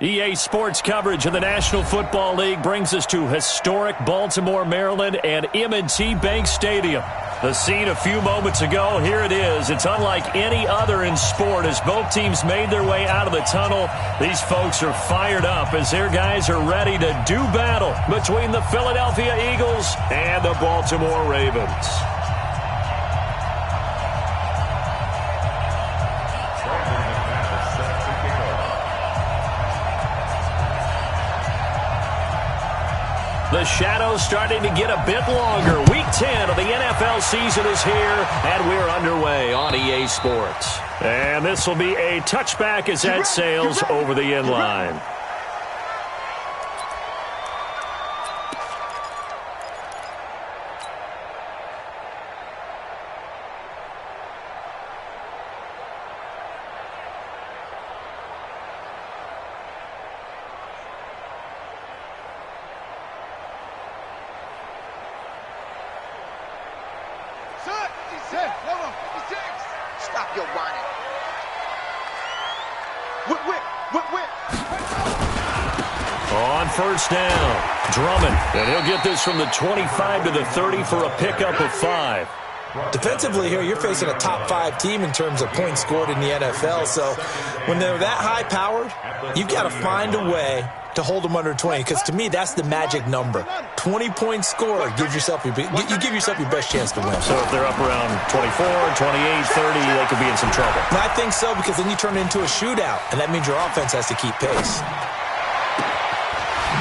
EA Sports coverage of the National Football League brings us to historic Baltimore, Maryland, and M&T Bank Stadium. The scene a few moments ago, here it is. It's unlike any other in sport as both teams made their way out of the tunnel. These folks are fired up as their guys are ready to do battle between the Philadelphia Eagles and the Baltimore Ravens. The shadow's starting to get a bit longer. Week 10 of the NFL season is here, and we're underway on EA Sports. And this will be a touchback as that sails over the end line. Stop your whining. On first down, Drummond. And he'll get this from the 25 to the 30 for a pickup of 5. Defensively here, you're facing a top 5 team in terms of points scored in the NFL. So when they're that high-powered, you've got to find a way to hold them under 20, because to me, that's the magic number. 20 points scored gives yourself you give yourself your best chance to win. So if they're up around 24, 28, 30, they could be in some trouble. And I think so, because then you turn it into a shootout, and that means your offense has to keep pace.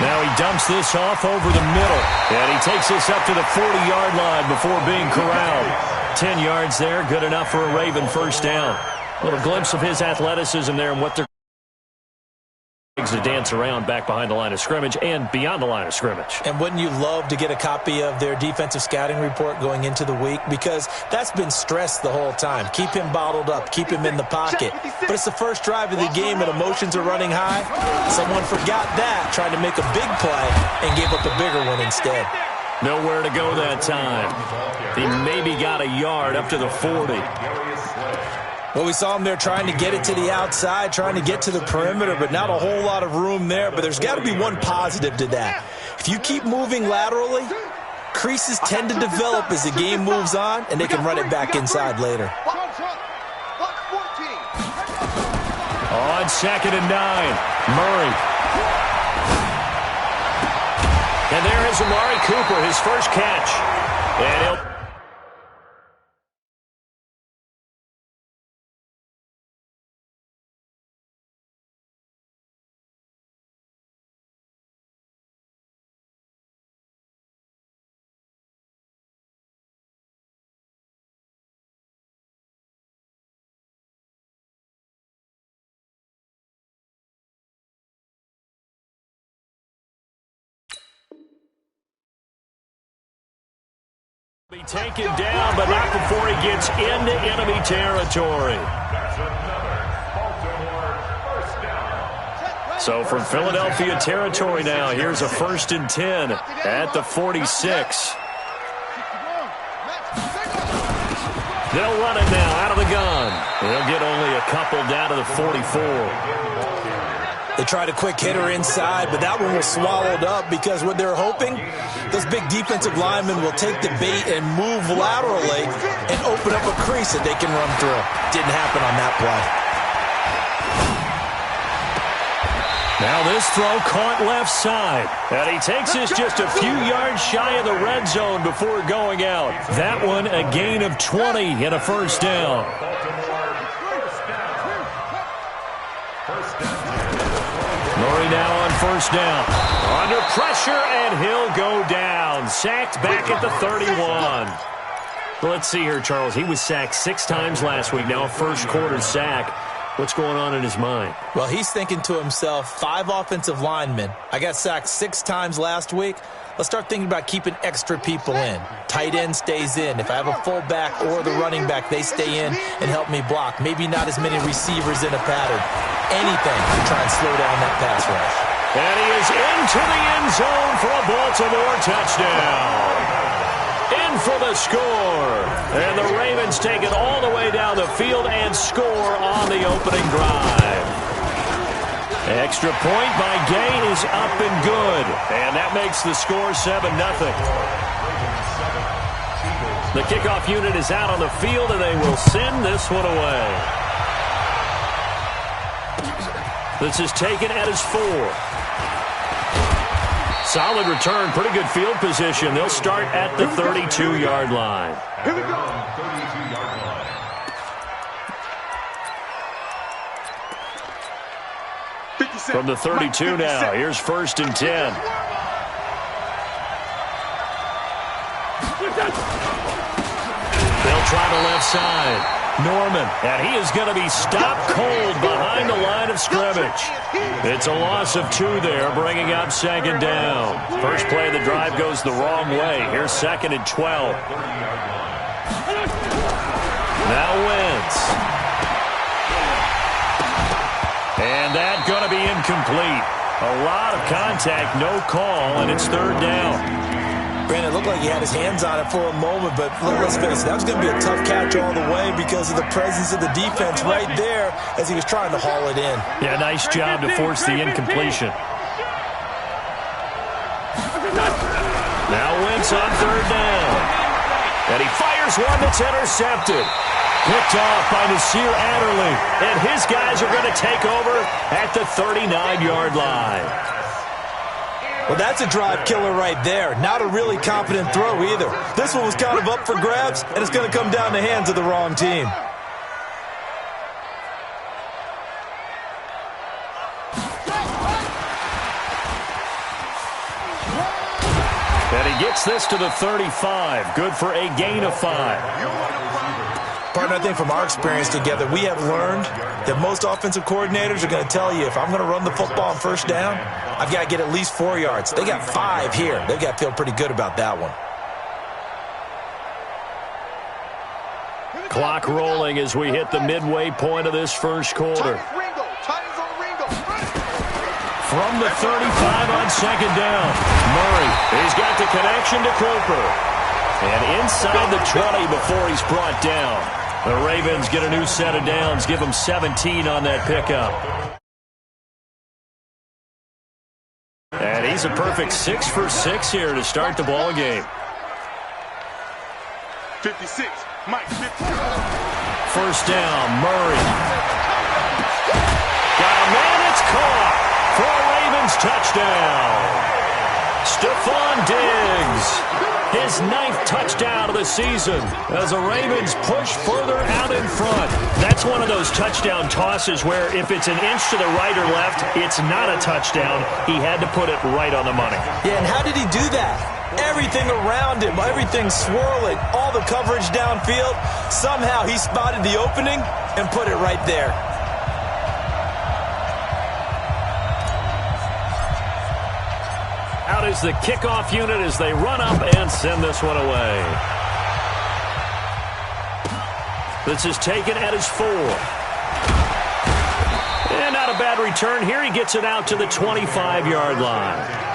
Now he dumps this off over the middle, and he takes this up to the 40-yard line before being corralled. 10 yards there, good enough for a Raven first down. A little glimpse of his athleticism there and what they're to dance around back behind the line of scrimmage and beyond the line of scrimmage. And wouldn't you love to get a copy of their defensive scouting report going into the week? Because that's been stressed the whole time. Keep him bottled up. Keep him in the pocket. But it's the first drive of the game and emotions are running high. Someone forgot that, trying to make a big play and gave up a bigger one instead. Nowhere to go that time. He maybe got a yard up to the 40. Well, we saw him there trying to get it to the outside, trying to get to the perimeter, but not a whole lot of room there. But there's got to be one positive to that. If you keep moving laterally, creases tend to develop as the game moves on, and they can run it back inside later. On 2nd and 9, Murray. And there is Amari Cooper, his first catch. And he'll... be taken down, but not before he gets into enemy territory. So from Philadelphia territory now, here's a 1st and 10 at the 46. They'll run it now out of the gun. They'll get only a couple down to the 44. They tried a quick hitter inside, but that one was swallowed up because what they're hoping, those big defensive linemen will take the bait and move laterally and open up a crease that they can run through. Didn't happen on that play. Now this throw caught left side. And he takes this just a few yards shy of the red zone before going out. That one a gain of 20 and a first down. Murray now on first down. Under pressure, and he'll go down. Sacked back at the 31. Well, let's see here, Charles. He was sacked 6 times last week. Now a first-quarter sack. What's going on in his mind? Well, he's thinking to himself, 5 offensive linemen. I got sacked 6 times last week. Let's start thinking about keeping extra people in. Tight end stays in. If I have a fullback or the running back, they stay in and help me block. Maybe not as many receivers in a pattern. Anything to try and slow down that pass rush. And he is into the end zone for a Baltimore touchdown. In for the score. And the Ravens take it all the way down the field and score on the opening drive. Extra point by Gay is up and good. And that makes the score 7-0. The kickoff unit is out on the field, and they will send this one away. This is taken at his 4. Solid return, pretty good field position. They'll start at the 32-yard line. Here we go. From the 32 now, here's 1st and 10. They'll try the left side. Norman, and he is going to be stopped cold behind the line of scrimmage. It's a loss of 2 there, bringing up 2nd down. First play of the drive goes the wrong way. Here's 2nd and 12. Now Wentz. And that's going to be incomplete. A lot of contact, no call, and it's 3rd down. Brandon, it looked like he had his hands on it for a moment, but let's face it, that was going to be a tough catch all the way because of the presence of the defense right there as he was trying to haul it in. Yeah, nice job to force the incompletion. Now Wentz on 3rd down. And he fires one that's intercepted. Picked off by Nasir Adderley. And his guys are going to take over at the 39-yard line. Well, that's a drive killer right there. Not a really confident throw either. This one was kind of up for grabs, and it's going to come down the hands of the wrong team. And he gets this to the 35. Good for a gain of 5. Partner, I think from our experience together, we have learned that most offensive coordinators are going to tell you, if I'm going to run the football on 1st down, I've got to get at least 4 yards. They got 5 here. They've got to feel pretty good about that one. Clock rolling as we hit the midway point of this first quarter. From the 35 on 2nd down. Murray, he's got the connection to Cooper. And inside the 20 before he's brought down. The Ravens get a new set of downs, give them 17 on that pickup. And he's a perfect 6 for 6 here to start the ball game. 56, Mike. 1st down, Murray. Got a man, it's caught for a Ravens touchdown. Stephon Diggs. His 9th touchdown of the season as the Ravens push further out in front. That's one of those touchdown tosses where if it's an inch to the right or left, it's not a touchdown. He had to put it right on the money. Yeah, and how did he do that? Everything around him, everything swirling, all the coverage downfield. Somehow he spotted the opening and put it right there. Out is the kickoff unit as they run up and send this one away. This is taken at his 4. And not a bad return here. He gets it out to the 25-yard line.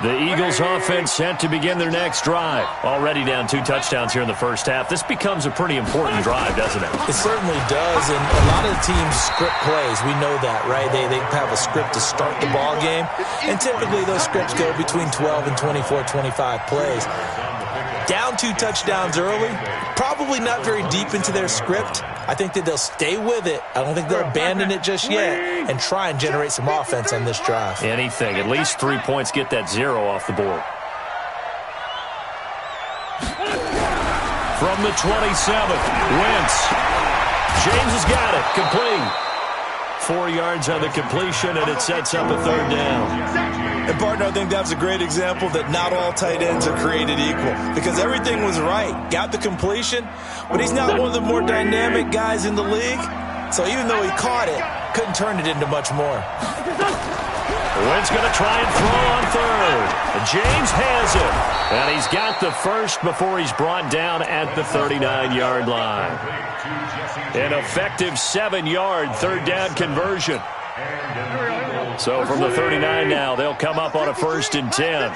The Eagles offense set to begin their next drive. Already down 2 touchdowns here in the first half. This becomes a pretty important drive, doesn't it? It certainly does, and a lot of the teams script plays. We know that, right? They have a script to start the ball game, and typically those scripts go between 12 and 24, 25 plays. Down 2 touchdowns early, probably not very deep into their script. I think that they'll stay with it. I don't think they'll abandon it just yet and try and generate some offense on this drive. Anything. At least 3 points, get that 0 off the board. From the 27, Wentz. James has got it. Complete. 4 yards on the completion, and it sets up a 3rd down. And, partner, I think that's a great example that not all tight ends are created equal because everything was right. Got the completion, but he's not one of the more dynamic guys in the league. So even though he caught it, couldn't turn it into much more. Wentz going to try and throw on 3rd. And James has it. And he's got the first before he's brought down at the 39-yard line. An effective 7-yard 3rd down conversion. So from the 39 now, they'll come up on a 1st and 10.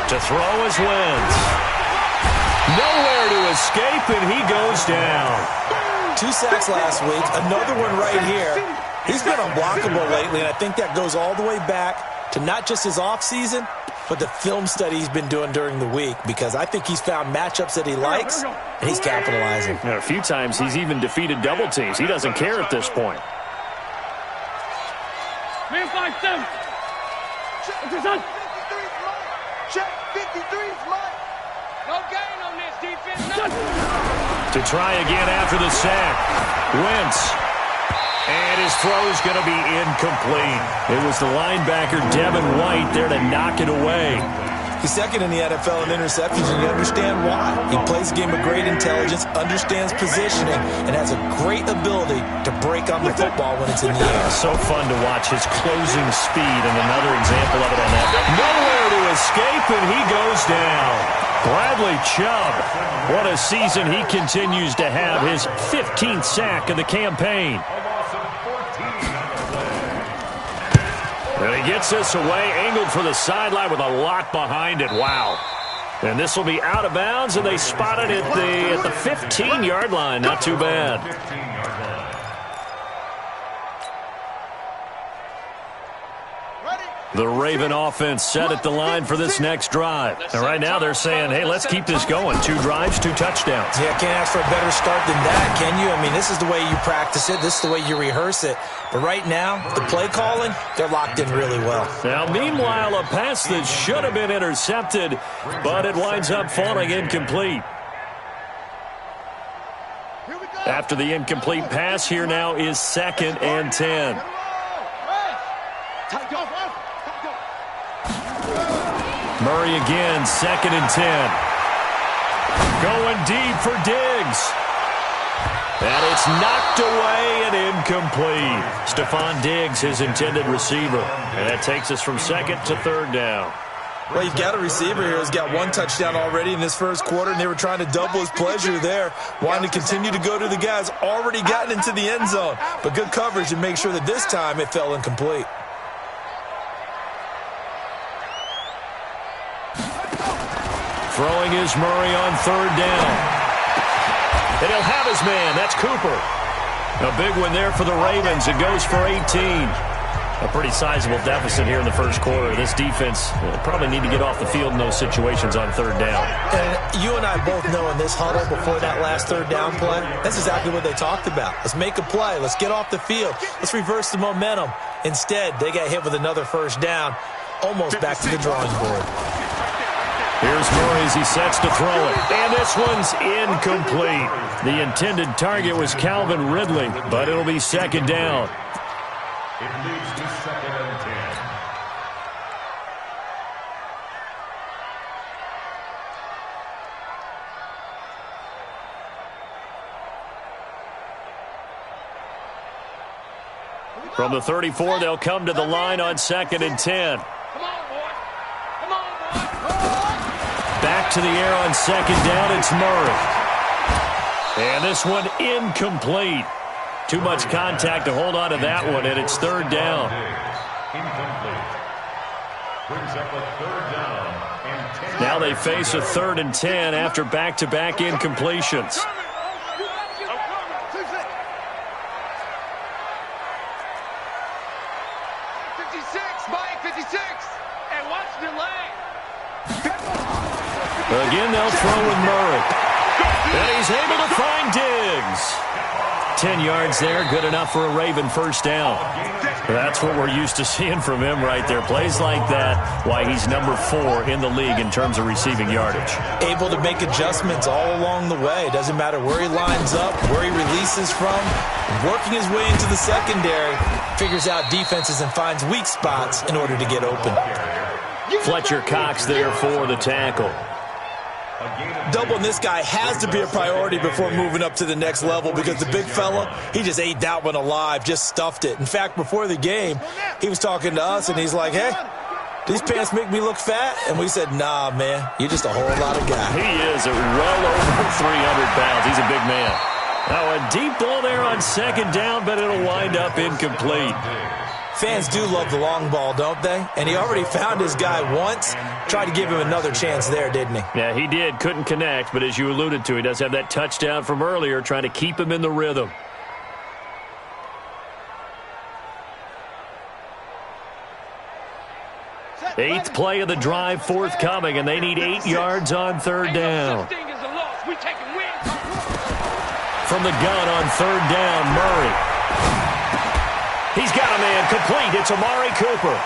To throw is Wentz. Nowhere to escape, and he goes down. 2 sacks last week, another one right here. He's been unblockable lately, and I think that goes all the way back to not just his offseason, but the film study he's been doing during the week, because I think he's found matchups that he likes, and he's capitalizing. A few times he's even defeated double teams. He doesn't care at this point. Man, 5-7. Check 53's Mike. No gain on this defense. To try again after the sack. Wentz. And his throw's going to be incomplete. It was the linebacker, Devin White, there to knock it away. He's second in the NFL in interceptions, and you understand why. He plays a game of great intelligence, understands positioning, and has a great ability to break on the football when it's in the air. So fun to watch his closing speed, and another example of it on that. Nowhere to escape, and he goes down. Bradley Chubb, what a season he continues to have, his 15th sack of the campaign. And he gets this away, angled for the sideline with a lot behind it. Wow. And this will be out of bounds, and they spot it at the 15-yard line. Not too bad. The Raven offense set at the line for this next drive. And right now they're saying, hey, let's keep this going. 2 drives, 2 touchdowns. Yeah, can't ask for a better start than that, can you? I mean, this is the way you practice it. This is the way you rehearse it. But right now, the play calling, they're locked in really well. Now, meanwhile, a pass that should have been intercepted, but it winds up falling incomplete. After the incomplete pass, here now is 2nd and 10. Murray again, 2nd and 10. Going deep for Diggs. And it's knocked away and incomplete. Stephon Diggs, his intended receiver. And that takes us from 2nd to 3rd down. Well, you've got a receiver here who's got 1 touchdown already in this first quarter, and they were trying to double his pleasure there, wanting to continue to go to the guys already gotten into the end zone. But good coverage and make sure that this time it fell incomplete. Throwing is Murray on 3rd down. And he'll have his man. That's Cooper. A big one there for the Ravens. It goes for 18. A pretty sizable deficit here in the first quarter. This defense probably need to get off the field in those situations on 3rd down. And you and I both know in this huddle before that last 3rd down play, that's exactly what they talked about. Let's make a play. Let's get off the field. Let's reverse the momentum. Instead, they got hit with another 1st down, almost back to the drawing board. Here's Murray as he sets to throw it. And this one's incomplete. The intended target was Calvin Ridley, but it'll be 2nd down. It leads to 2nd and 10. From the 34, they'll come to the line on 2nd and 10. Back to the air on 2nd down, it's Murray. And this one incomplete. Too much contact to hold on to that one, and it's 3rd down. Incomplete. Brings up a 3rd down and 10. Now they face a 3rd and 10 after back-to-back incompletions. 56, Mike, 56. And watch the leg. Again, they'll throw with Murray. And he's able to find Diggs. 10 yards there, good enough for a Raven 1st down. That's what we're used to seeing from him right there. Plays like that, why he's number 4 in the league in terms of receiving yardage. Able to make adjustments all along the way. Doesn't matter where he lines up, where he releases from. Working his way into the secondary, figures out defenses and finds weak spots in order to get open. Fletcher Cox there for the tackle. Doubling this guy has to be a priority before moving up to the next level, because the big fella, he just ate that one alive, just stuffed it. In fact, before the game, he was talking to us, and he's like, hey, these pants make me look fat? And we said, nah, man, you're just a whole lot of guy. He is well over 300 pounds. He's a big man. Now a deep ball there on 2nd down, but it'll wind up incomplete. Fans do love the long ball, don't they? And he already found his guy once. Tried to give him another chance there, didn't he? Yeah, he did. Couldn't connect, but as you alluded to, he does have that touchdown from earlier, trying to keep him in the rhythm. Eighth play of the drive forthcoming, and they need 8 yards on third down. From the gun on third down, Murray. He's got a man complete. It's Amari Cooper.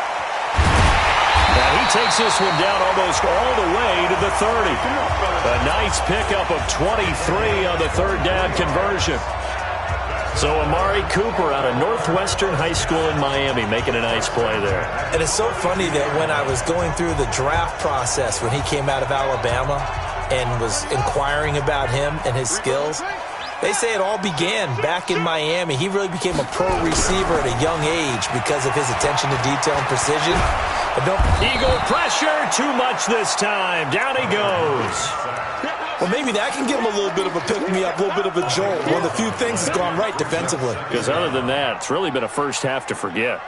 Now he takes this one down almost all the way to the 30. A nice pickup of 23 on the third down conversion. So Amari Cooper out of Northwestern High School in Miami making a nice play there. And it's so funny that when I was going through the draft process when he came out of Alabama and was inquiring about him and his skills, they say it all began back in Miami. He really became a pro receiver at a young age because of his attention to detail and precision. Eagle pressure, too much this time. Down he goes. Well, maybe that can give him a little bit of a pick-me-up, a little bit of a jolt. One of the few things that's gone right defensively. Because other than that, it's really been a first half to forget.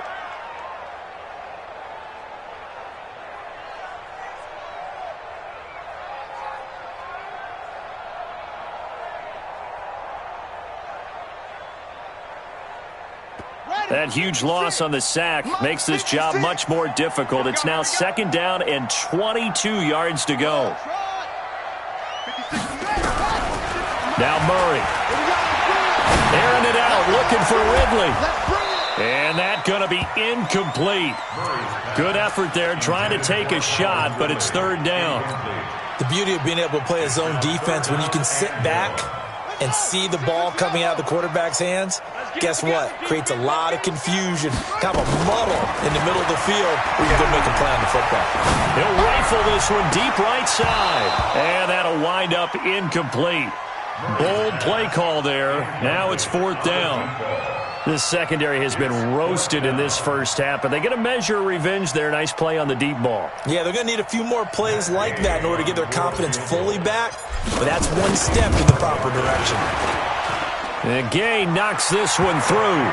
That huge loss on the sack makes this job much more difficult. It's now second down and 22 yards to go. Now Murray. Airing it out, looking for Ridley. And that's going to be incomplete. Good effort there, trying to take a shot, but it's third down. The beauty of being able to play a zone defense when you can sit back and see the ball coming out of the quarterback's hands, guess what? Creates a lot of confusion, kind of a muddle in the middle of the field where you can go make a play on the football. He'll rifle this one deep right side. And that'll wind up incomplete. Bold play call there. Now it's fourth down. This secondary has been roasted in this first half, but they get a measure of revenge there. Nice play on the deep ball. Yeah, they're going to need a few more plays like that in order to get their confidence fully back, but that's one step in the proper direction. And Gay knocks this one through.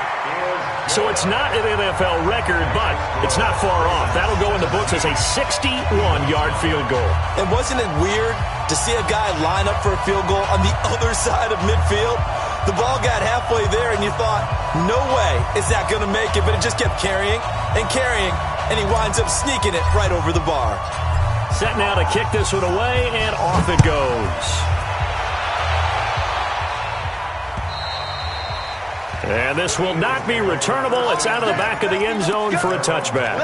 So it's not an NFL record, but it's not far off. That'll go in the books as a 61-yard field goal. And wasn't it weird to see a guy line up for a field goal on the other side of midfield? The ball got halfway there, and you thought, no way is that going to make it, but it just kept carrying, and he winds up sneaking it right over the bar. Set now to kick this one away, and off it goes. And this will not be returnable. It's out of the back of the end zone for a touchback.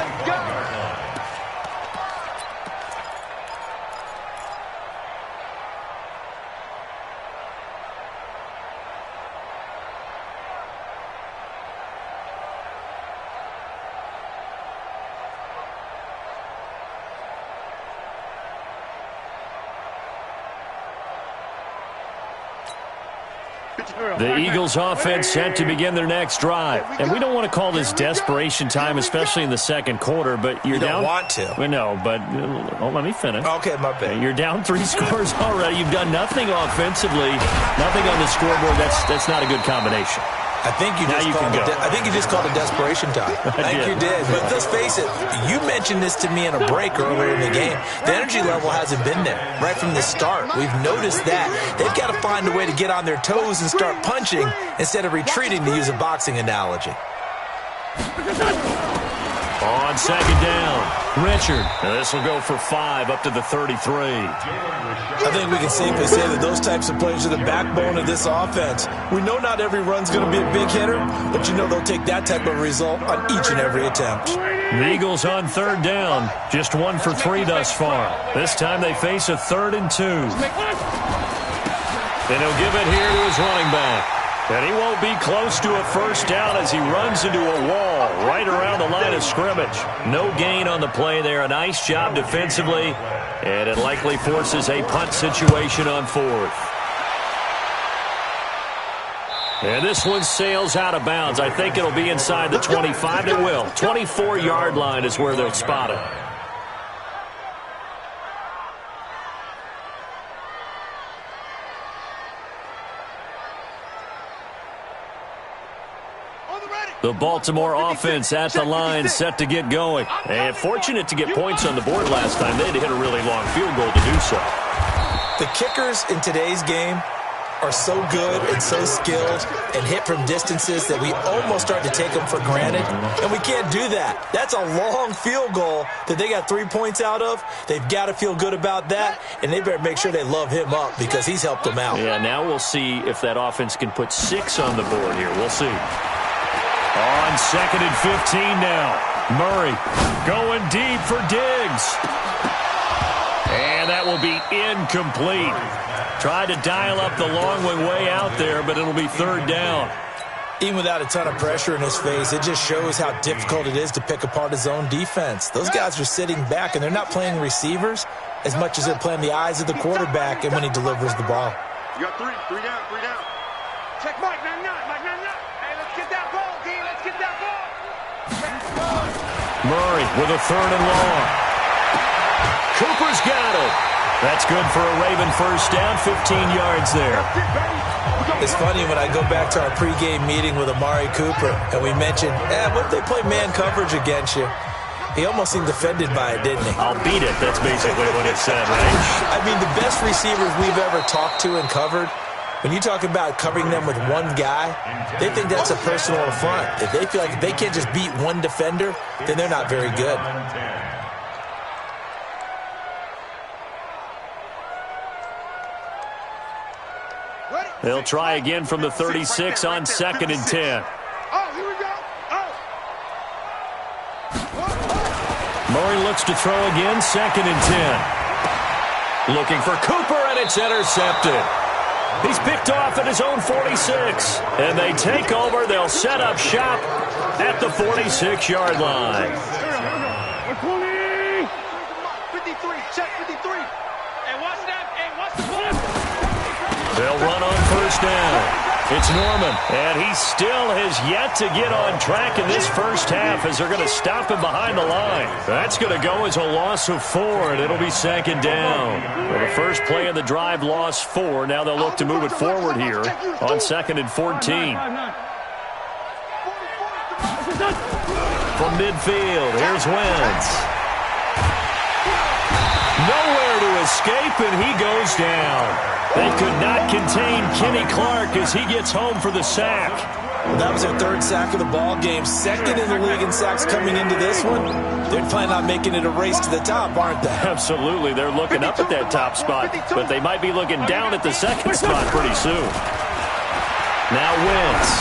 The Eagles offense set to begin their next drive. And we don't want to call this desperation time, especially in the second quarter, but you're down. You don't want to. We know, but let me finish. Okay, my bad. You're down 3 scores already. You've done nothing offensively, nothing on the scoreboard. That's not a good combination. I think you just called it desperation time. I think you did. But let's face it, you mentioned this to me in a break earlier in the game. The energy level hasn't been there right from the start. We've noticed that. They've got to find a way to get on their toes and start punching instead of retreating, to use a boxing analogy. On second down, Richard. Now this will go for 5 up to the 33. I think we can safely say that those types of plays are the backbone of this offense. We know not every run's going to be a big hitter, but you know they'll take that type of result on each and every attempt. The Eagles on third down, just 1 for 3 thus far. This time they face a 3rd and 2. And he'll give it here to his running back. And he won't be close to a first down as he runs into a wall right around the line of scrimmage. No gain on the play there. A nice job defensively, and it likely forces a punt situation on 4th. And this one sails out of bounds. I think it'll be inside the 25. It will. 24-yard line is where they'll spot it. On the The Baltimore offense at the line, set to get going. And fortunate to get points on the board last time. They had to hit a really long field goal to do so. The kickers in today's game are so good and so skilled and hit from distances that we almost start to take them for granted, and we can't do that. That's a long field goal that they got 3 points out of. They've got to feel good about that, and they better make sure they love him up because he's helped them out. Yeah, now we'll see if that offense can put 6 on the board here. We'll see. On 2nd and 15 now. Murray going deep for Diggs. And that will be incomplete. Tried to dial up the long one way out there, but it'll be 3rd down. Even without a ton of pressure in his face, it just shows how difficult it is to pick apart his own defense. Those guys are sitting back, and they're not playing receivers as much as they're playing the eyes of the quarterback and when he delivers the ball. You got 3 down. Check Mike, 9-9. Hey, let's get that ball, D. Let's get that ball. Murray with a 3rd and long. Cooper's got it. That's good for a Raven first down, 15 yards there. It's funny when I go back to our pregame meeting with Amari Cooper, and we mentioned, what if they play man coverage against you? He almost seemed offended by it, didn't he? I'll beat it. That's basically what he said, right? I mean, the best receivers we've ever talked to and covered, when you talk about covering them with one guy, they think that's a personal affront. If they feel like they can't just beat one defender, then they're not very good. They'll try again from the 36 on 2nd and 10. Oh, here we go. Murray looks to throw again, 2nd and 10. Looking for Cooper, and it's intercepted. He's picked off at his own 46. And they take over. They'll set up shop at the 46-yard line. 53, check 53. Hey, watch that. Hey, watch the flip. They'll run on 1st down. It's Norman, and he still has yet to get on track in this first half as they're going to stop him behind the line. That's going to go as a loss of 4, and it'll be 2nd down. Well, the first play of the drive lost 4. Now they'll look to move it forward here on 2nd and 14. From midfield, here's Wentz. Nowhere to escape, and he goes down. They could not contain Kenny Clark as he gets home for the sack. Well, that was their 3rd sack of the ball game. 2nd in the league in sacks coming into this one. They're planning on making it a race to the top, aren't they? Absolutely. They're looking up at that top spot, but they might be looking down at the 2nd spot pretty soon. Now Wentz.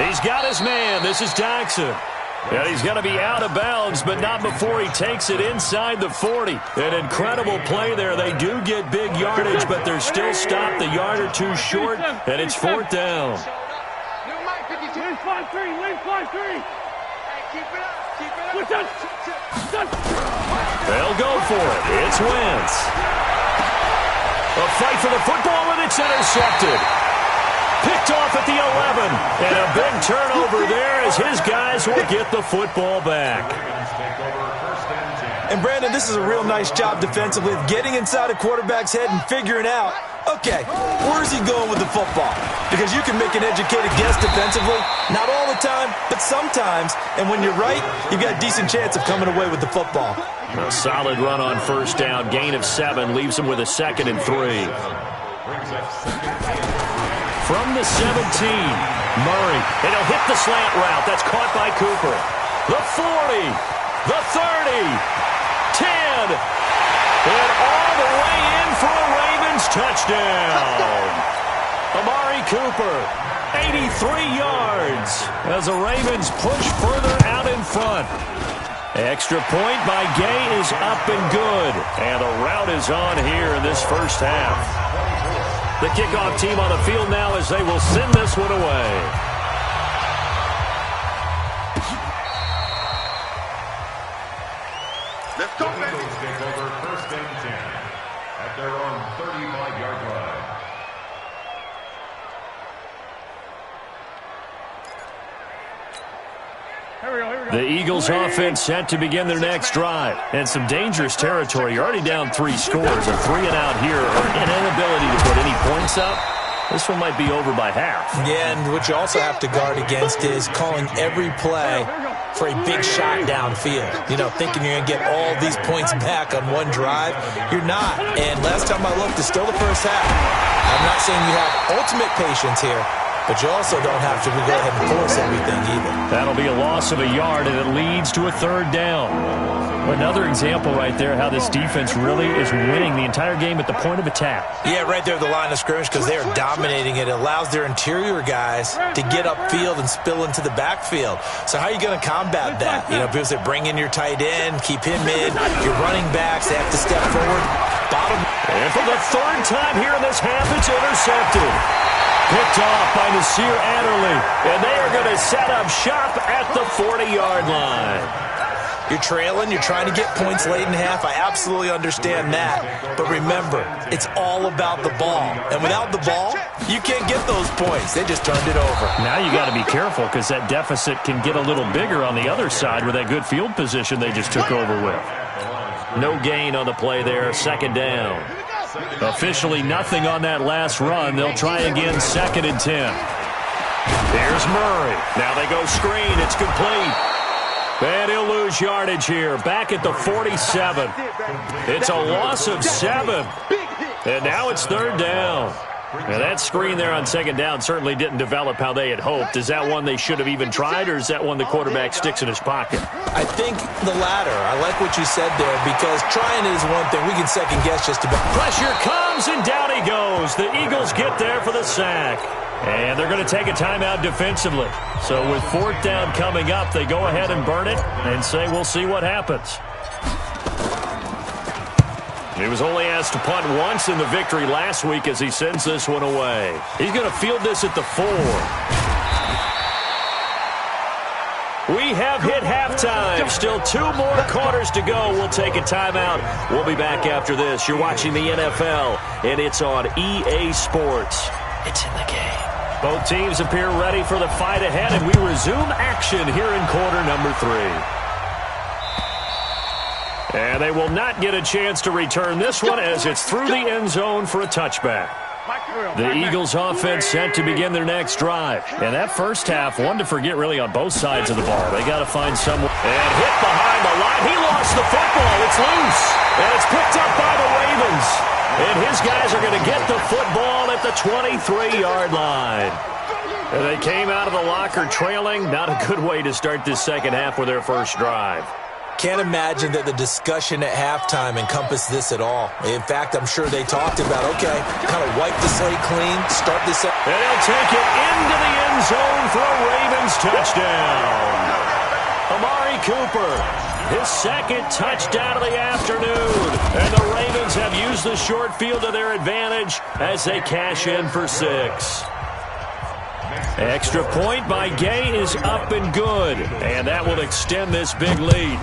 He's got his man. This is Jackson. And he's going to be out of bounds, but not before he takes it inside the 40. An incredible play there. They do get big yardage, but they're still stopped a yard or 2 short, and it's 4th down. Lane 5-3. Hey, keep it up. They'll go for it. It's Wentz. A fight for the football, and it's intercepted. Picked off at the 11, and a big turnover there as his guys will get the football back. And, Brandon, this is a real nice job defensively of getting inside a quarterback's head and figuring out, okay, where's he going with the football? Because you can make an educated guess defensively, not all the time, but sometimes. And when you're right, you've got a decent chance of coming away with the football. A solid run on 1st down, gain of 7, leaves him with a 2nd and 3. From the 17, Murray, and he'll hit the slant route. That's caught by Cooper. The 40, the 30, 10, and all the way in for a Ravens touchdown. Amari Cooper, 83 yards as the Ravens push further out in front. Extra point by Gay is up and good, and a rout is on here in this first half. The kickoff team on the field now as they will send this one away. Let's go, baby. Eagles take over 1st and 10 at their own 35-yard line. The Eagles offense set to begin their next drive. And some dangerous territory. You're already down 3 scores. A 3-and-out here, or an inability to put any points up. This one might be over by half. Yeah, and what you also have to guard against is calling every play for a big shot downfield. You know, thinking you're going to get all these points back on one drive. You're not. And last time I looked, it's still the first half. I'm not saying you have ultimate patience here, but you also don't have to go ahead and force everything either. That'll be a loss of a yard, and it leads to a third down. Another example right there how this defense really is winning the entire game at the point of attack. Yeah, right there at the line of scrimmage because they are dominating it. It allows their interior guys to get upfield and spill into the backfield. So how are you going to combat that? You know, because they bring in your tight end, keep him in, your running backs, they have to step forward. And for the third time here in this half, it's intercepted. Picked off by Nasir Adderley. And they are going to set up shop at the 40-yard line. You're trailing. You're trying to get points late in half. I absolutely understand that. But remember, it's all about the ball. And without the ball, you can't get those points. They just turned it over. Now you got to be careful because that deficit can get a little bigger on the other side with that good field position they just took over with. No gain on the play there. Second down. Officially nothing on that last run. They'll try again, 2nd and 10. Here's Murray. Now they go screen. It's complete. And he'll lose yardage here. Back at the 47. It's a loss of 7. And now it's third down. Now that screen there on second down certainly didn't develop how they had hoped. Is that one they should have even tried, or is that one the quarterback sticks in his pocket? I think the latter. I like what you said there because trying is one thing. We can second guess just about. Pressure comes, and down he goes. The Eagles get there for the sack. And they're going to take a timeout defensively. So with 4th down coming up, they go ahead and burn it and say we'll see what happens. He was only asked to punt once in the victory last week as he sends this one away. He's going to field this at the 4. We have hit halftime. Still 2 more quarters to go. We'll take a timeout. We'll be back after this. You're watching the NFL, and it's on EA Sports. It's in the game. Both teams appear ready for the fight ahead, and we resume action here in quarter number 3. And they will not get a chance to return this one as it's through the end zone for a touchback. The Eagles offense set to begin their next drive. And that first half, one to forget really on both sides of the ball. They got to find someone. And hit behind the line. He lost the football. It's loose. And it's picked up by the Ravens. And his guys are going to get the football at the 23-yard line. And they came out of the locker trailing. Not a good way to start this second half with their first drive. Can't imagine that the discussion at halftime encompassed this at all. In fact, I'm sure they talked about, okay, kind of wipe the slate clean, start this up. And he'll take it into the end zone for a Ravens touchdown. Amari Cooper, his 2nd touchdown of the afternoon. And the Ravens have used the short field to their advantage as they cash in for 6. Extra point by Gay is up and good. And that will extend this big lead.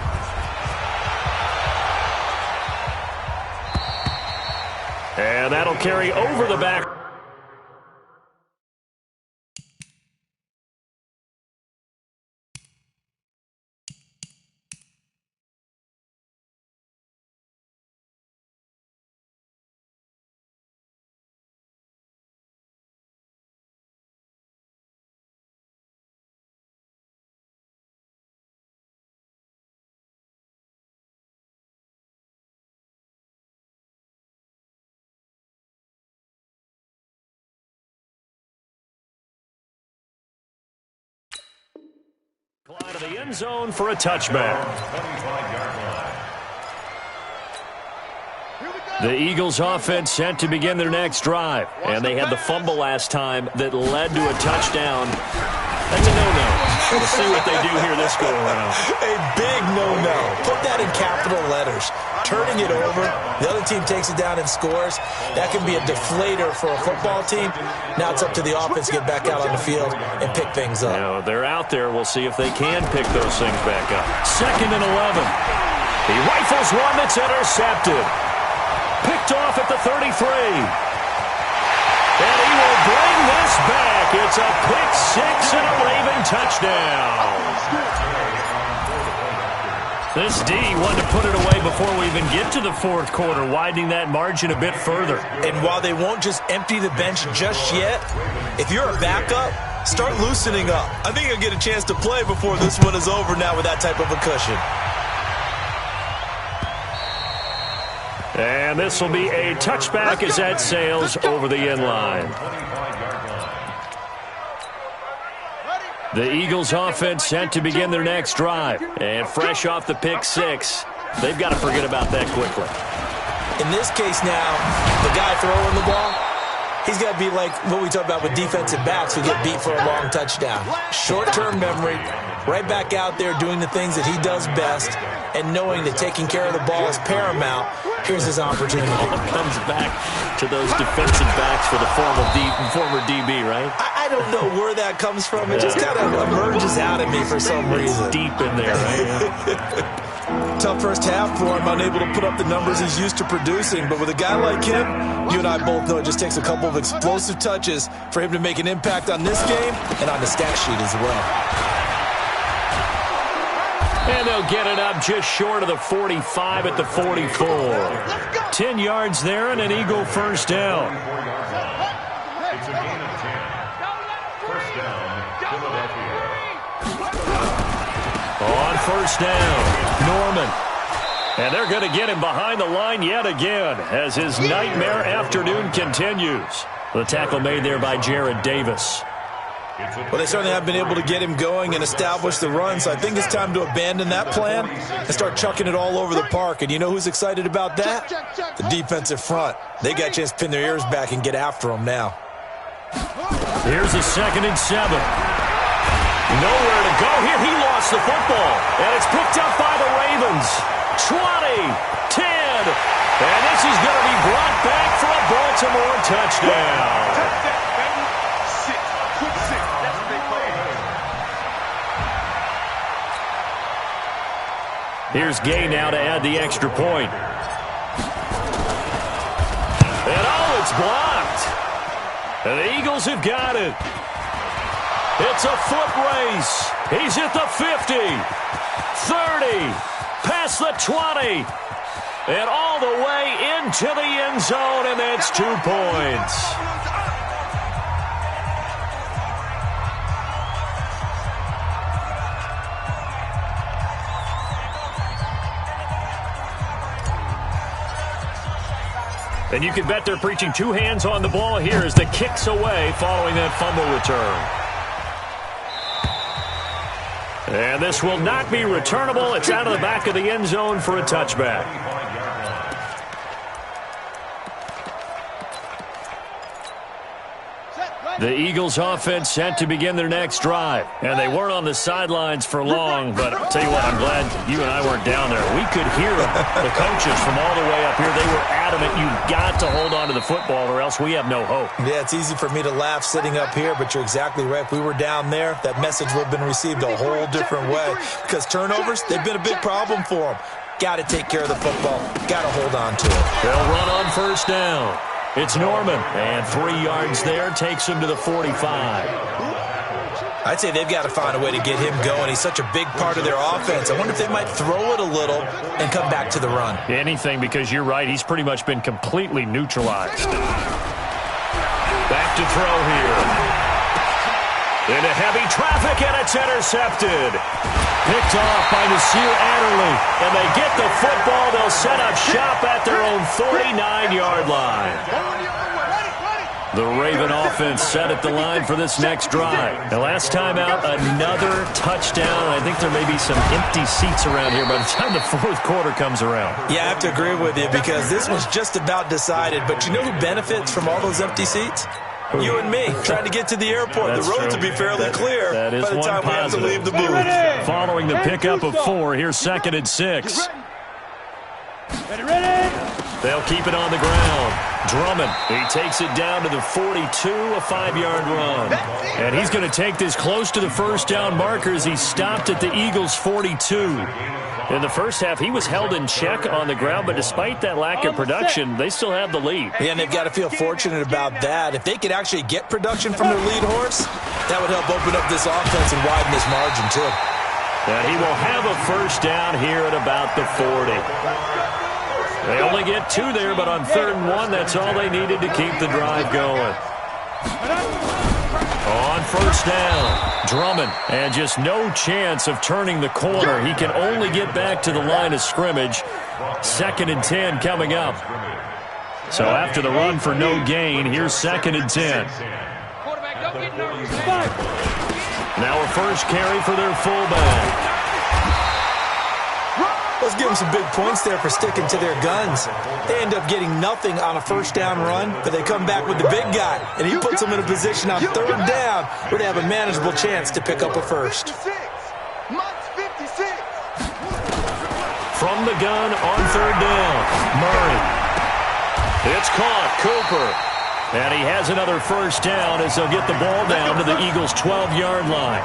And that'll carry over the back. Out of the end zone for a touchback. The Eagles offense set to begin their next drive. And they had the fumble last time that led to a touchdown. That's a no-no. We'll see what they do here this go-around. A big no-no. Put that in capital letters. Turning it over, the other team takes it down and scores. That can be a deflator for a football team. Now it's up to the offense to get back out on the field and pick things up. Now, they're out there. We'll see if they can pick those things back up. 2nd and 11. He rifles one that's intercepted. Picked off at the 33. And he will bring this back. It's a pick 6 and a Raven touchdown. This D wanted to put it away before we even get to the fourth quarter, widening that margin a bit further. And while they won't just empty the bench just yet, if you're a backup, start loosening up. I think you'll get a chance to play before this one is over now with that type of a cushion. And this will be a touchback as that sails over the end line. The Eagles offense set to begin their next drive. And fresh off the pick six, they've got to forget about that quickly. In this case now, the guy throwing the ball, he's got to be like what we talk about with defensive backs who get beat for a long touchdown. Short-term memory, right back out there doing the things that he does best, and knowing that taking care of the ball is paramount. Here's his opportunity. All comes back to those defensive backs for the former DB, right? I don't know where that comes from. It just kind of emerges out of me for some reason. It's deep in there, right? Tough first half for him, unable to put up the numbers he's used to producing. But with a guy like him, you and I both know it just takes a couple of explosive touches for him to make an impact on this game and on the stat sheet as well. And they'll get it up just short of the 45 at the 44. 10 yards there and an Eagle first down. It's a gain of 10. First down, Philadelphia. On first down, Norman. And they're going to get him behind the line yet again as his nightmare afternoon continues. The tackle made there by Jared Davis. Well, they certainly have been able to get him going and establish the run, so I think it's time to abandon that plan and start chucking it all over the park. And you know who's excited about that? The defensive front. They got a chance to pin their ears back and get after him now. Here's a 2nd and 7. Nowhere to go here. He lost the football, and it's picked up by the Ravens. 20, 10, and this is going to be brought back for a Baltimore touchdown. Here's Gay now to add the extra point. And oh, it's blocked. And the Eagles have got it. It's a foot race. He's at the 50, 30, past the 20, and all the way into the end zone, and that's 2 points. And you can bet they're preaching 2 hands on the ball here as the kick's away following that fumble return. And this will not be returnable. It's out of the back of the end zone for a touchback. The Eagles offense set to begin their next drive. And they weren't on the sidelines for long, but I'll tell you what, I'm glad you and I weren't down there. We could hear them, the coaches from all the way up here. They were adamant, you've got to hold on to the football or else we have no hope. Yeah, it's easy for me to laugh sitting up here, but you're exactly right. If we were down there, that message would have been received a whole different way. Because turnovers, they've been a big problem for them. Got to take care of the football. Got to hold on to it. They'll run on first down. It's Norman, and 3 yards there takes him to the 45. I'd say they've got to find a way to get him going. He's such a big part of their offense. I wonder if they might throw it a little and come back to the run. Anything, because you're right. He's pretty much been completely neutralized. Back to throw here. Into heavy traffic, and it's intercepted. Picked off by Nasir Adderley. And they get the football. They'll set up shop at their own 49-yard line. The Raven offense set at the line for this next drive. The last time out, another touchdown. I think there may be some empty seats around here by the time the fourth quarter comes around. Yeah, I have to agree with you because this one's just about decided. But you know who benefits from all those empty seats? You and me, trying to get to the airport. That's the roads true. will be fairly clear that is by the time we have to leave the booth. Following the pickup of 4, here's 2nd and 6. They'll keep it on the ground. Drummond, he takes it down to the 42, a 5-yard run. And he's going to take this close to the first down marker as he stopped at the Eagles' 42. In the first half, he was held in check on the ground, but despite that lack of production, they still have the lead. Yeah, and they've got to feel fortunate about that. If they could actually get production from their lead horse, that would help open up this offense and widen this margin, too. And he will have a first down here at about the 40. They only get 2 there, but on 3rd and 1, that's all they needed to keep the drive going. On first down, Drummond, and just no chance of turning the corner. He can only get back to the line of scrimmage. 2nd and 10 coming up. So after the run for no gain, here's 2nd and 10. Now a first carry for their fullback. Let's give them some big points there for sticking to their guns. They end up getting nothing on a first down run, but they come back with the big guy, and he puts them in a position on 3rd down where they have a manageable chance to pick up a first. From the gun on 3rd down, Murray. It's caught, Cooper. And he has another first down as they'll get the ball down to the Eagles' 12-yard line.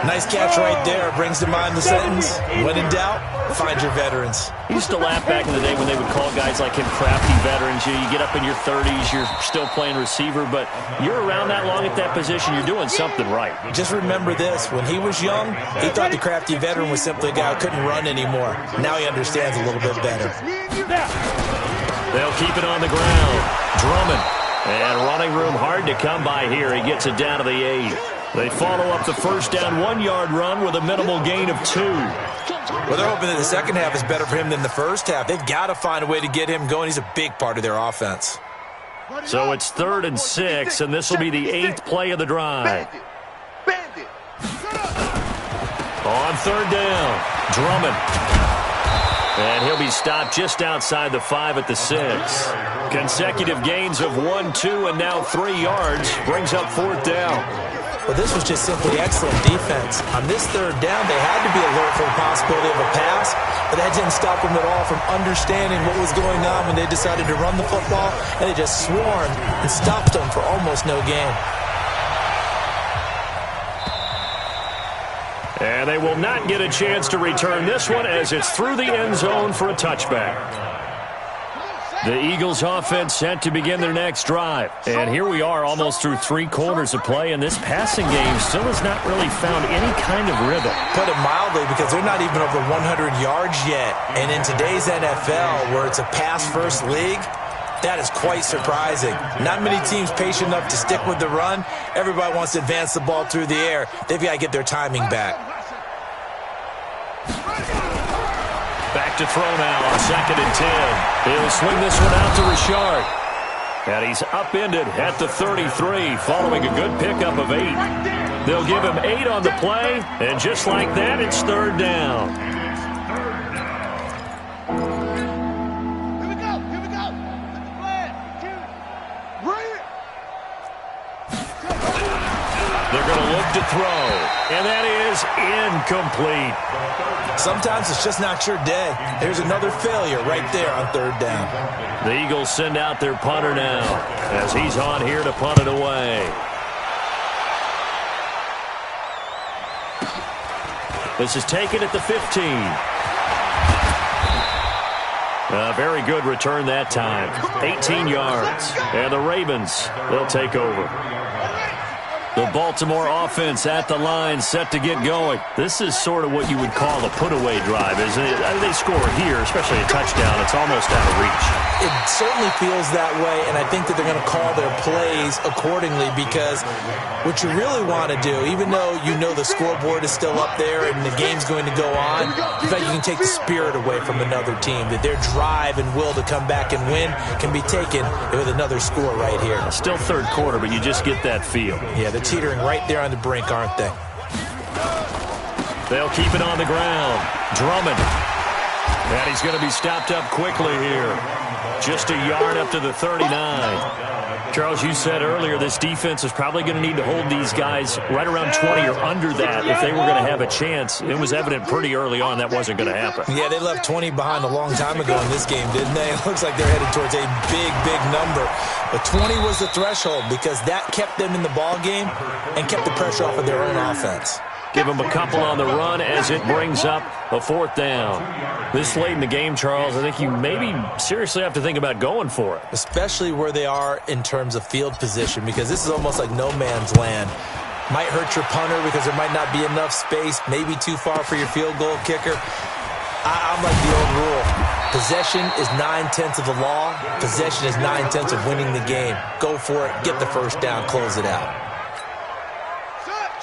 Nice catch right there. Brings to mind the sentence, when in doubt, find your veterans. I used to laugh back in the day when they would call guys like him crafty veterans. You get up in your 30s, you're still playing receiver, but you're around that long at that position, you're doing something right. Just remember this. When he was young, he thought the crafty veteran was simply a guy who couldn't run anymore. Now he understands a little bit better. They'll keep it on the ground. Drummond. And running room hard to come by here. He gets it down to the 8. They follow up the first down 1-yard run with a minimal gain of 2. Well, they're hoping that the second half is better for him than the first half. They've got to find a way to get him going. He's a big part of their offense. So it's 3rd and 6, and this will be the 8th play of the drive. On 3rd down, Drummond. And he'll be stopped just outside the 5 at the 6. Consecutive gains of 1, 2, and now 3 yards brings up 4th down. Well, this was just simply excellent defense. On this 3rd down, they had to be alert for the possibility of a pass, but that didn't stop them at all from understanding what was going on when they decided to run the football, and they just swarmed and stopped them for almost no gain. And they will not get a chance to return this one as it's through the end zone for a touchback. The Eagles offense set to begin their next drive. And here we are almost through 3 quarters of play, and this passing game still has not really found any kind of rhythm. Put it mildly, because they're not even over 100 yards yet. And in today's NFL, where it's a pass-first league, that is quite surprising. Not many teams patient enough to stick with the run. Everybody wants to advance the ball through the air. They've got to get their timing back. Back to throw now on 2nd and 10. He'll swing this one out to Richard. And he's upended at the 33 following a good pickup of 8. They'll give him 8 on the play, and just like that, it's 3rd down. Here we go. They're going to look to throw, and that is incomplete. Sometimes it's just not your day. Here's another failure right there on 3rd down. The Eagles send out their punter now as he's on here to punt it away. This is taken at the 15. A very good return that time. 18 yards. And the Ravens, they'll take over. The Baltimore offense at the line, set to get going. This is sort of what you would call a put-away drive, isn't it? They score here, especially a touchdown. It's almost out of reach. It certainly feels that way, and I think that they're going to call their plays accordingly, because what you really want to do, even though you know the scoreboard is still up there and the game's going to go on, in fact, you can take the spirit away from another team, that their drive and will to come back and win can be taken with another score right here. Still 3rd quarter, but you just get that feel. Yeah, they're teetering right there on the brink, aren't they? They'll keep it on the ground. Drummond. And he's going to be stopped up quickly here. Just a yard up to the 39. Charles, you said earlier this defense is probably going to need to hold these guys right around 20 or under that if they were going to have a chance. It was evident pretty early on that wasn't going to happen. Yeah, they left 20 behind a long time ago in this game, didn't they? It looks like they're headed towards a big, big number. But 20 was the threshold because that kept them in the ball game and kept the pressure off of their own offense. Give them a couple on the run as it brings up a 4th down. This late in the game, Charles, I think you maybe seriously have to think about going for it. Especially where they are in terms of field position, because this is almost like no man's land. Might hurt your punter because there might not be enough space, maybe too far for your field goal kicker. I'm like the old rule. Possession is 9/10 of the law. Possession is 9/10 of winning the game. Go for it. Get the first down. Close it out.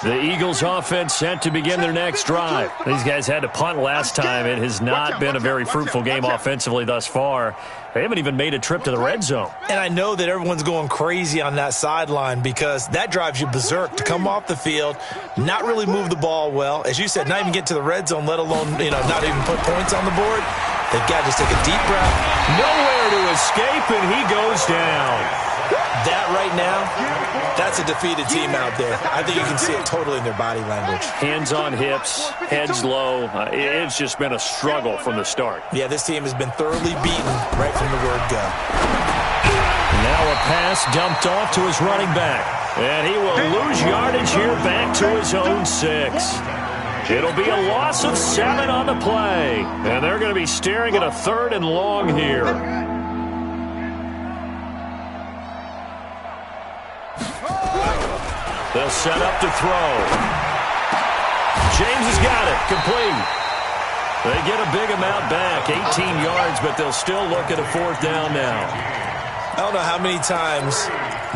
The Eagles offense set to begin their next drive. These guys had to punt last time. It has not been a very fruitful game offensively thus far. They haven't even made a trip to the red zone. And I know that everyone's going crazy on that sideline because that drives you berserk to come off the field, not really move the ball well. As you said, not even get to the red zone, let alone, not even put points on the board. They've got to just take a deep breath. Nowhere to escape, and he goes down. That right now, that's a defeated team out there. I think you can see it totally in their body language. Hands on hips, heads low. It's just been a struggle from the start. Yeah, this team has been thoroughly beaten right from the word go. Now a pass dumped off to his running back. And he will lose yardage here back to his own 6. It'll be a loss of 7 on the play. And they're going to be staring at a 3rd and long here. They'll set up to throw. James has got it. Complete. They get a big amount back, 18 yards, but they'll still look at a 4th down now. I don't know how many times,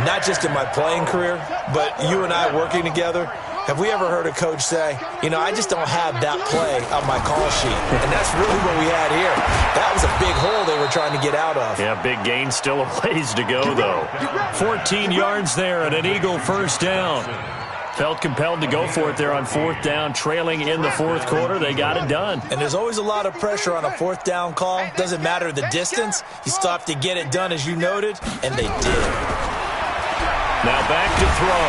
not just in my playing career, but you and I working together, have we ever heard a coach say, I just don't have that play on my call sheet. And that's really what we had here. That was a big hole they were trying to get out of. Yeah, big gain, still a ways to go, though. 14 yards there and an Eagle 1st down. Felt compelled to go for it there on 4th down, trailing in the 4th quarter. They got it done. And there's always a lot of pressure on a 4th down call. Doesn't matter the distance. You still have to get it done, as you noted, and they did. Now back to throw.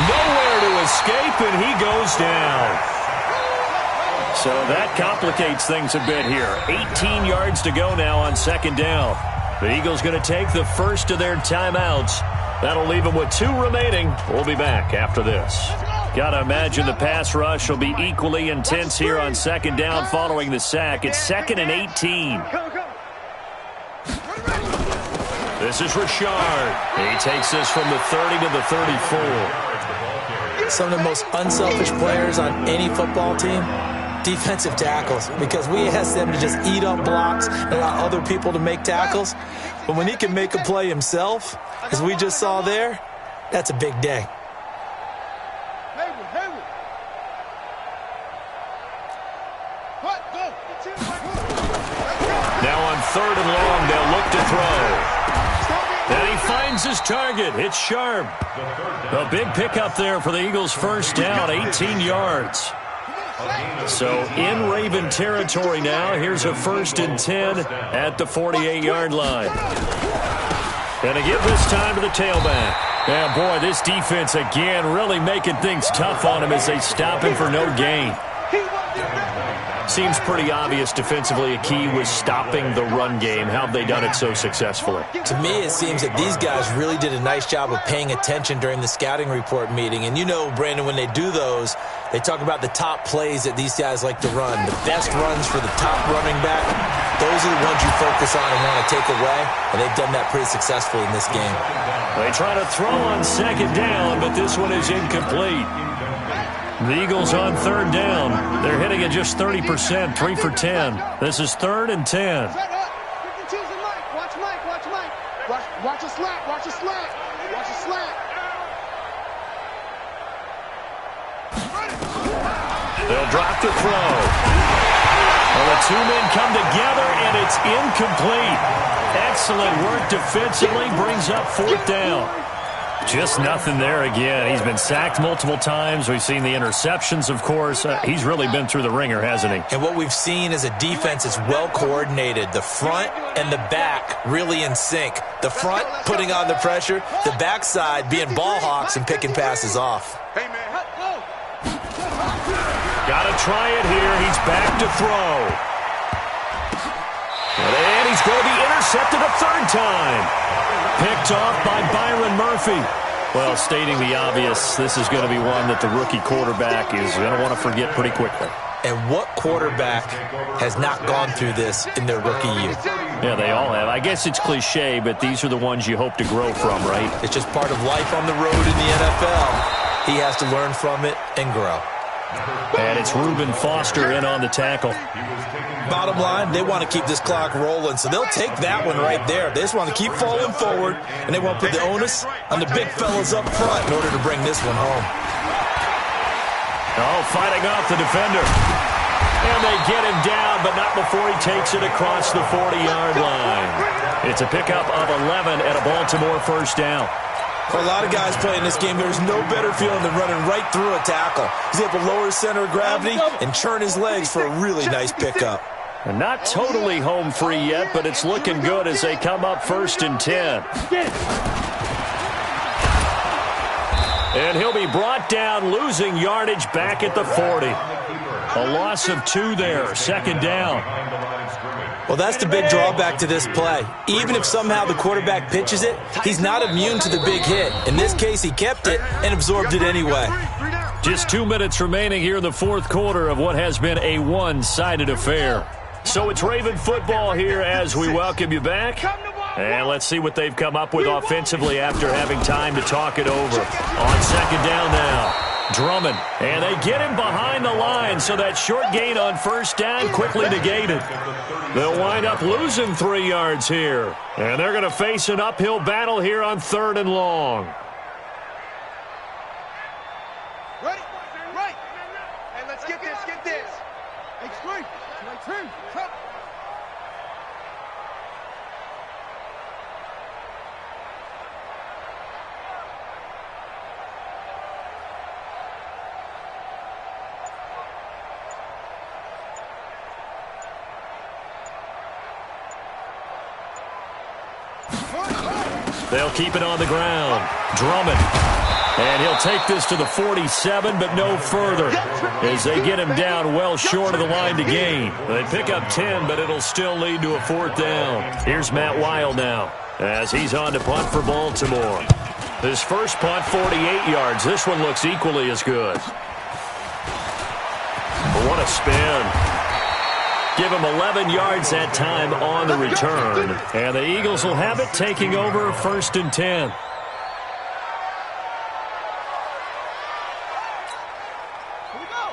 Nowhere to escape, and he goes down. So that complicates things a bit here. 18 yards to go now on 2nd down. The Eagles going to take the first of their timeouts. That'll leave them with 2 remaining. We'll be back after this. Got to imagine the pass rush will be equally intense here on 2nd down following the sack. It's 2nd and 18. This is Richard. He takes this from the 30 to the 34. Some of the most unselfish players on any football team, defensive tackles, because we ask them to just eat up blocks and allow other people to make tackles. But when he can make a play himself, as we just saw there, that's a big day. Now on 3rd and long, they'll look to throw. And he finds his target. It's Sharp. A big pickup there for the Eagles' 1st down, 18 yards. So in Raven territory now. Here's a 1st and 10 at the 48-yard line. And again this time to the tailback. Yeah, boy, this defense again really making things tough on him as they stop him for no gain. Seems pretty obvious defensively a key was stopping the run game. How have they done it so successfully? To me, it seems that these guys really did a nice job of paying attention during the scouting report meeting. And Brandon, when they do those, they talk about the top plays that these guys like to run. The best runs for the top running back, those are the ones you focus on and want to take away. And they've done that pretty successfully in this game. They try to throw on 2nd down, but this one is incomplete. The Eagles on 3rd down. They're hitting at just 30%, 3 for 10. This is 3rd and 10. Watch Mike. Watch a slant. Watch a slant. They'll drop the throw. Well, the 2 men come together, and it's incomplete. Excellent work defensively. Brings up 4th down. Just nothing there again. He's been sacked multiple times. We've seen the interceptions, of course. He's really been through the ringer, hasn't he? And what we've seen is a defense that's well coordinated. The front and the back really in sync. The front putting on the pressure. The backside being ball hawks and picking passes off. Hey, man. Got to try it here. He's back to throw. And he's going to be intercepted a 3rd time. Picked off by Byron Murphy. Well, stating the obvious, this is going to be one that the rookie quarterback is going to want to forget pretty quickly. And what quarterback has not gone through this in their rookie year? Yeah, they all have. I guess it's cliche, but these are the ones you hope to grow from, right? It's just part of life on the road in the NFL. He has to learn from it and grow. And it's Reuben Foster in on the tackle. Bottom line, they want to keep this clock rolling, so they'll take that one right there. They just want to keep falling forward, and they want to put the onus on the big fellas up front in order to bring this one home. Oh, fighting off the defender. And they get him down, but not before he takes it across the 40-yard line. It's a pickup of 11 and a Baltimore first down. For a lot of guys playing this game, there's no better feeling than running right through a tackle. He's able to lower his center of gravity and churn his legs for a really nice pickup. And not totally home free yet, but it's looking good as they come up 1st and 10. And he'll be brought down, losing yardage back at the 40. A loss of 2 there, 2nd down. Well, that's the big drawback to this play. Even if somehow the quarterback pitches it, he's not immune to the big hit. In this case, he kept it and absorbed it anyway. Just 2 minutes remaining here in the 4th quarter of what has been a one-sided affair. So it's Raven football here as we welcome you back. And let's see what they've come up with offensively after having time to talk it over. On 2nd down now. Drummond, and they get him behind the line, so that short gain on 1st down quickly negated. They'll wind up losing 3 yards here, and they're going to face an uphill battle here on 3rd and long. Ready? Right. Hey, let's get this, get this. Hey, straight. Come. They'll keep it on the ground. Drummond. And he'll take this to the 47, but no further, as they get him down well short of the line to gain. They pick up 10, but it'll still lead to a 4th down. Here's Matt Weil now, as he's on to punt for Baltimore. His first punt, 48 yards. This one looks equally as good. What a spin. Give him 11 yards that time on the return. And the Eagles will have it, taking over 1st and 10.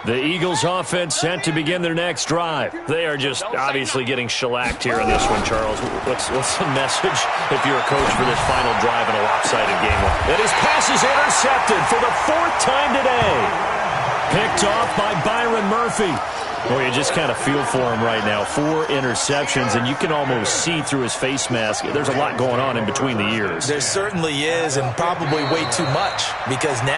The Eagles offense set to begin their next drive. They are just obviously getting shellacked here in this one, Charles. What's the message if you're a coach for this final drive in a lopsided game? And his pass is intercepted for the 4th time today. Picked off by Byron Murphy. Well, you just kind of feel for him right now. 4 interceptions, and you can almost see through his face mask. There's a lot going on in between the ears. There certainly is, and probably way too much, because now